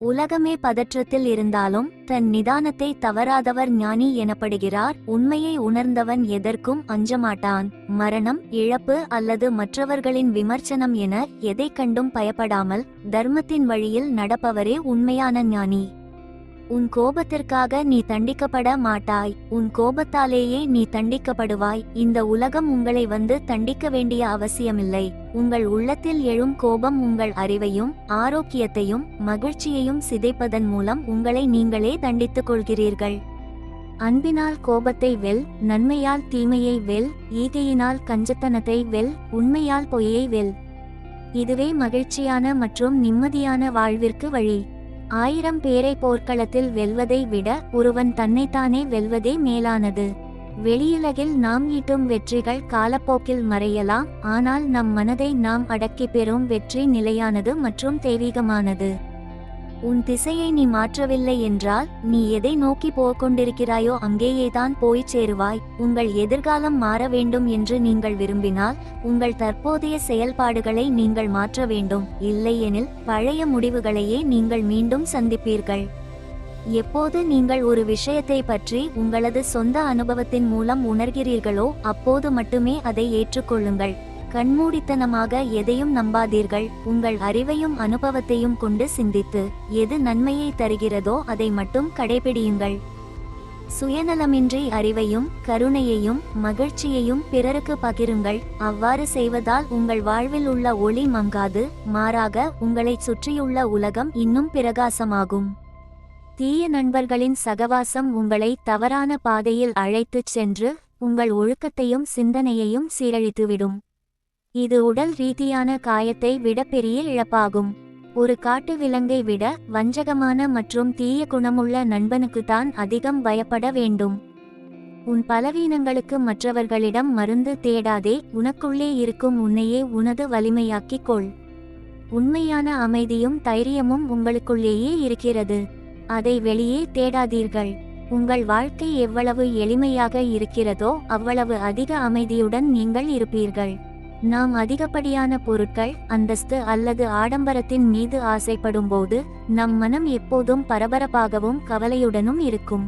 உலகமே பதற்றத்தில் இருந்தாலும் தன் நிதானத்தை தவறாதவர் ஞானி எனப்படுகிறார். உண்மையை உணர்ந்தவன் எதற்கும் அஞ்சமாட்டான். மரணம், இழப்பு அல்லது மற்றவர்களின் விமர்சனம் என எதை கண்டும் பயப்படாமல் தர்மத்தின் வழியில் நடப்பவரே உண்மையான ஞானி. உன் கோபத்திற்காக நீ தண்டிக்கப்பட மாட்டாய், உன் கோபத்தாலேயே நீ தண்டிக்கப்படுவாய். இந்த உலகம் உங்களை வந்து தண்டிக்க வேண்டிய அவசியமில்லை. உங்கள் உள்ளத்தில் எழும் கோபம் உங்கள் அறிவையும் ஆரோக்கியத்தையும் மகிழ்ச்சியையும் சிதைப்பதன் மூலம் உங்களை நீங்களே தண்டித்துக் கொள்கிறீர்கள். அன்பினால் கோபத்தை வெல், நன்மையால் தீமையை வெல், ஈகையினால் கஞ்சத்தனத்தை வெல், உண்மையால் பொய்யை வெல். இதுவே மகிழ்ச்சியான மற்றும் நிம்மதியான வாழ்விற்கு வழி. 1000 பேரை போர்க்களத்தில் வெல்வதை விட ஒருவன் தன்னைத்தானே வெல்வதே மேலானது. வெளியுலகில் நாம் ஈட்டும் வெற்றிகள் காலப்போக்கில் மறையலாம், ஆனால் நம் மனதை நாம் அடக்கி பெறும் வெற்றி நிலையானது மற்றும் தெய்வீகமானது. உன் திசையை நீ மாற்றவில்லை என்றால் நீ எதை நோக்கி போய்கொண்டிருக்கிறாயோ அங்கேயேதான் போய்ச் சேருவாய். உங்கள் எதிர்காலம் மாற வேண்டும் என்று நீங்கள் விரும்பினால் உங்கள் தற்போதைய செயல்பாடுகளை நீங்கள் மாற்ற வேண்டும். இல்லையெனில் பழைய முடிவுகளையே நீங்கள் மீண்டும் சந்திப்பீர்கள். எப்போது நீங்கள் ஒரு விஷயத்தை பற்றி உங்களது சொந்த அனுபவத்தின் மூலம் உணர்கிறீர்களோ அப்போது மட்டுமே அதை ஏற்றுக்கொள்ளுங்கள். கண்மூடித்தனமாக எதையும் நம்பாதீர்கள். உங்கள் அறிவையும் அனுபவத்தையும் கொண்டு சிந்தித்து எது நன்மையை தருகிறதோ அதை மட்டும் கடைபிடியுங்கள். சுயநலமின்றி அறிவையும் கருணையையும் மகிழ்ச்சியையும் பிறருக்கு பகிருங்கள். அவ்வாறு செய்வதால் உங்கள் வாழ்வில் உள்ள ஒளி மங்காது, மாறாக உங்களை சுற்றியுள்ள உலகம் இன்னும் பிரகாசமாகும். தீய நண்பர்களின் சகவாசம் உங்களை தவறான பாதையில் அழைத்துச் சென்று உங்கள் ஒழுக்கத்தையும் சிந்தனையையும் சீரழித்துவிடும். இது உடல் ரீதியான காயத்தை விட பெரிய இழப்பாகும். ஒரு காட்டு விலங்கை விட வஞ்சகமான மற்றும் தீய குணமுள்ள நண்பனுக்குத்தான் அதிகம் பயப்பட வேண்டும். உன் பலவீனங்களுக்கு மற்றவர்களிடம் மருந்து தேடாதே, உனக்குள்ளே இருக்கும் உன்னையே உனது வலிமையாக்கிக் கொள். உண்மையான அமைதியும் தைரியமும் உங்களுக்குள்ளேயே இருக்கிறது, அதை வெளியே தேடாதீர்கள். உங்கள் வாழ்க்கை எவ்வளவு எளிமையாக இருக்கிறதோ அவ்வளவு அதிக அமைதியுடன் நீங்கள் இருப்பீர்கள். நாம் அதிகப்படியான பொருட்கள், அந்தஸ்து அல்லது ஆடம்பரத்தின் மீது ஆசைப்படும்போது நம் மனம் எப்போதும் பரபரப்பாகவும் கவலையுடனும் இருக்கும்.